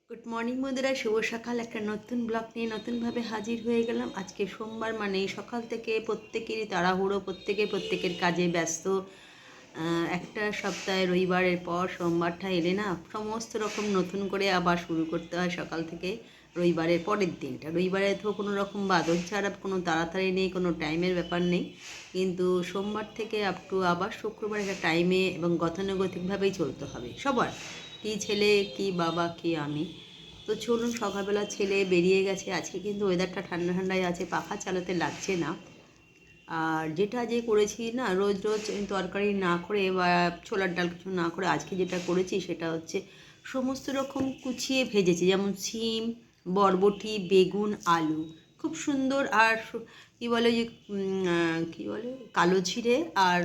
Good morning বন্ধুরা, শুভ সকাল। একটা নতুন ব্লগ নিয়ে নতুনভাবে হাজির হয়ে গেলাম। আজকে সোমবার, মানে সকাল থেকে প্রত্যেকেরই তাড়াহুড়ো, প্রত্যেকের কাজে ব্যস্ত। একটা সপ্তাহে রবিবারের পর সোমবারটা এলে না সমস্ত রকম নতুন করে আবার শুরু করতে হয় সকাল থেকে। রবিবারের পরের দিনটা, রবিবারে তো কোনো রকম বাদল ছাড়া কোনো তাড়াতাড়ি নেই, কোনো টাইমের ব্যাপার নেই, কিন্তু সোমবার থেকে আপ টু আবার শুক্রবার একটা টাইমে এবং গতানুগতিকভাবেই চলতে হবে সবার। কি ছেলে, কি বাবা, কি আমি। তো চলুন, সকালবেলা ছেলে বেরিয়ে গেছে। আজকে কিন্তু ওয়েদারটা ঠান্ডা ঠান্ডাই আছে, পাখা চালাতে লাগছে না। আর যেটা করেছি না, রোজ রোজ তরকারি না করে বা ছোলার ডাল কিছু না করে আজকে যেটা করেছি সেটা হচ্ছে সমস্ত রকম কুচিয়ে ভেজেছি, যেমন সিম, বরবটি, বেগুন, আলু, খুব সুন্দর। আর কী বলে যে কী বলে, কালো জিরে আর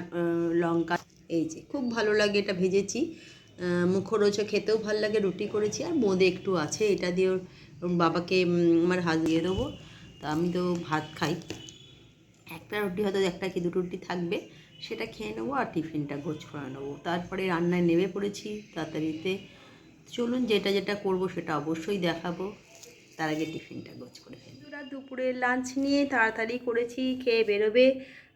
লঙ্কা, এই যে খুব ভালো লাগে এটা ভেজেছি। মুখরোচে, খেতেও ভালো লাগে। রুটি করেছি আর বোঁদে একটু আছে, এটা দিয়ে ওর বাবাকে আমার হাত দিয়ে দেবো। তা আমি তো ভাত খাই, একটা রুটি হয়তো একটা কি দুটো রুটি থাকবে, সেটা খেয়ে নেবো আর টিফিনটা গোছ করে নেবো। তারপরে রান্নায় নেমে পড়েছি তাড়াতাড়িতে। চলুন, যেটা যেটা করবো সেটা অবশ্যই দেখাবো, তার আগে টিফিনটা গোছ করে ফেলি। দুপুরের লাঞ্চ নিয়ে তাড়াতাড়ি করেছি, খেয়ে বেরোবে।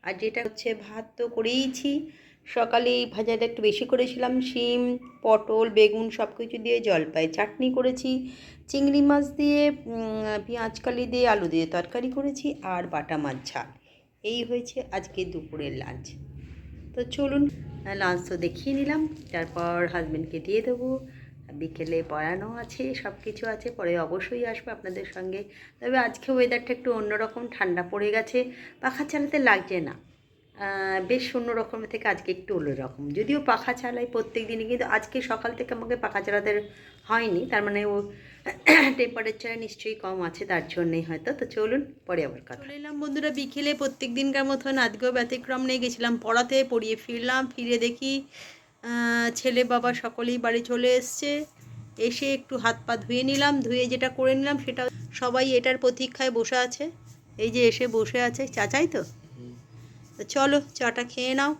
আর যেটা হচ্ছে, ভাত তো করেইছি, সকালে ভাজাটা একটু বেশি করেছিলাম, শিম, পটল, বেগুন সব কিছু দিয়ে জলপাই চাটনি করেছি, চিংড়ি মাছ দিয়ে পেঁয়াজ কালি দিয়ে আলু দিয়ে তরকারি করেছি, আর বাটা মাছ ঝাল। এই হয়েছে আজকে দুপুরের লাঞ্চ। তো চলুন, লাঞ্চ তো দেখিয়ে নিলাম, তারপর হাজব্যান্ডকে দিয়ে দেবো। বিকেলে পড়ানো আছে, সব কিছু আছে, পরে অবশ্যই আসবো আপনাদের সঙ্গে। তবে আজকে ওয়েদারটা একটু অন্যরকম, ঠান্ডা পড়ে গেছে, পাখা চালাতে লাগছে না। বেশ অন্য রকমের থেকে আজকে একটু অন্যরকম, যদিও পাখা চালাই প্রত্যেক দিনই, কিন্তু আজকে সকাল থেকে আমাকে পাখা চালাতে হয়নি। তার মানে ও টেম্পারেচার নিশ্চয়ই কম আছে, তার জন্যই হয়তো। তো চলুন, পরে আবার কথা। চলে এলাম বন্ধুরা বিকেলে, প্রত্যেক দিনকার মতন আজকেও ব্যতিক্রম নেই। গেছিলাম পড়াতে, পড়িয়ে ফিরলাম, ফিরে দেখি ছেলে বাবা সকলেই বাড়ি চলে এসছে। এসে একটু হাত পা ধুয়ে নিলাম, ধুয়ে যেটা করে নিলাম সেটা, সবাই এটার প্রতীক্ষায় বসে আছে। এই যে এসে বসে আছে, চাচাই তো। তো চলো, চাটা খেয়ে নাও,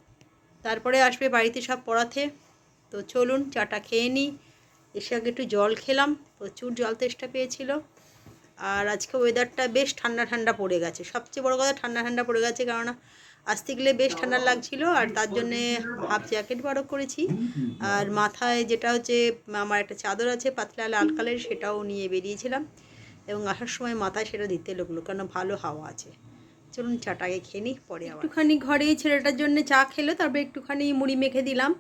তারপরে আসবে বাড়িতে সব পড়াতে। তো চলুন চাটা খেয়ে নিই। এসে আগে একটু জল খেলাম, প্রচুর জল তেষ্টা পেয়েছিল। আর আজকে ওয়েদারটা বেশ ঠান্ডা ঠান্ডা পড়ে গেছে, সবচেয়ে বড় কথা ঠান্ডা ঠান্ডা পড়ে গেছে, কেননা আসতে গেলে বেশ ঠান্ডা লাগছিল। আর তার জন্যে হাফ জ্যাকেট বড় করেছি, আর মাথায় যেটা হচ্ছে আমার একটা চাদর আছে পাতলা লাল কালারের, সেটাও নিয়ে বেরিয়েছিলাম, এবং আসার সময় মাথায় সেটা দিতে লাগলো, কারণ ভালো হাওয়া আছে। চলুন চাটাকে খেয়ে নিই, পরে একটুখানি ঘরেই ছেলেটার জন্য চা খেলো, তারপরে একটুখানি মুড়ি মেখে দিলাম।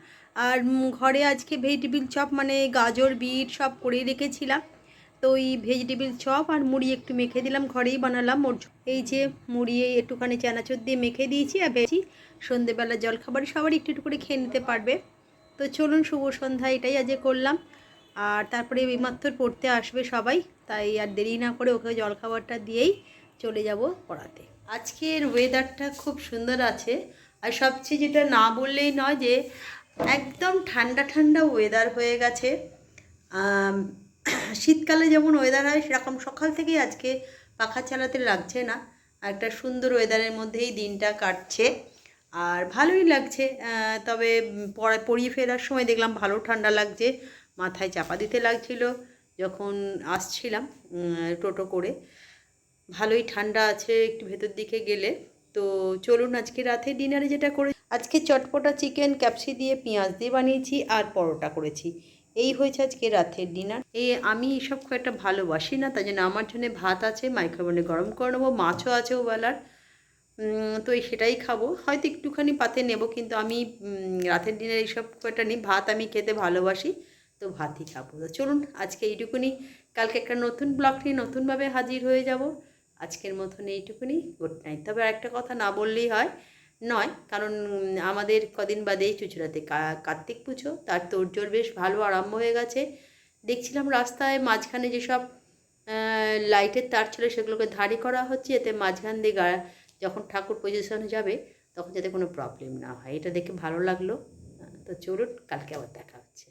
আর ঘরে আজকে ভেজিটেবিল চপ, মানে গাজর বিট সব করেই রেখেছিলাম, তো ওই ভেজিটেবিল চপ আর মুড়ি একটু মেখে দিলাম, ঘরেই বানালাম। এই যে মুড়ি একটুখানি চানাচুর দিয়ে মেখে দিয়েছি, আর বেশি সন্ধেবেলা জলখাবার সবারই একটু একটু করে খেয়ে নিতে পারবে। তো চলুন, শুভ সন্ধ্যা, এটাই আজকে করলাম। আর তারপরে এইমাত্র পড়তে আসবে সবাই, তাই আর দেরি না করে ওকে জলখাবারটা দিয়েই চলে যাব পড়াতে। আজকের ওয়েদারটা খুব সুন্দর আছে, আর সবচেয়ে যেটা না বললেই নয় যে একদম ঠান্ডা ঠান্ডা ওয়েদার হয়ে গেছে। শীতকালে যেমন ওয়েদার হয় সেরকম সকাল থেকেই আজকে পাখা চালাতে লাগছে না, একটা সুন্দর ওয়েদারের মধ্যেই দিনটা কাটছে, আর ভালোই লাগছে। তবে পড়িয়ে ফেরার সময় দেখলাম ভালো ঠান্ডা লাগছে, মাথায় চাপা দিতে লাগছিল যখন আসছিলাম টোটো করে। ভালোই ঠান্ডা আছে একটু ভেতর দিকে গেলে। তো চলুন, আজকে রাতে ডিনারে যেটা করে, আজকে চটপটা চিকেন ক্যাপসি দিয়ে পেঁয়াজ দিয়ে বানিয়েছি, আর পরোটা করেছি। এই হয়েছে আজকে রাতের ডিনার। আমি এসব খুব একটা ভালোবাসি না, তাই জন্য আমার জন্য ভাত আছে, মাইক্রোওভেনে গরম করে নেবো, মাছও আছে ওবেলার। তো সেটাই খাবো, হয়তো একটুখানি পাতে নেব, কিন্তু আমি রাতের ডিনার এইসব খুব একটা নিই, ভাত আমি খেতে ভালোবাসি, তো ভাতই খাবো। তো চলুন, আজকে এইটুকুনি, কালকে একটা নতুন ব্লগ নিয়ে নতুনভাবে হাজির হয়ে যাব। আজকের মতন এইটুকুনি, গুড নাইট। তবে একটা কথা না বললেই নয়, কারণ আমাদের কদিন বাদেই চুঁচুড়াতে কার্তিক পুজো, তার তোড়জোড় বেশ ভালো আরম্ভ হয়ে গেছে। দেখছিলাম রাস্তায় মাঝখানে যেসব লাইটের তার ছিল সেগুলোকে ধারি করা হচ্ছে, এতে মাঝখান দিয়ে যখন ঠাকুর পজিশনে যাবে তখন যাতে কোনো প্রবলেম না হয়, এটা দেখে ভালো লাগলো। তো চলুন, কালকে আবার দেখা হচ্ছে।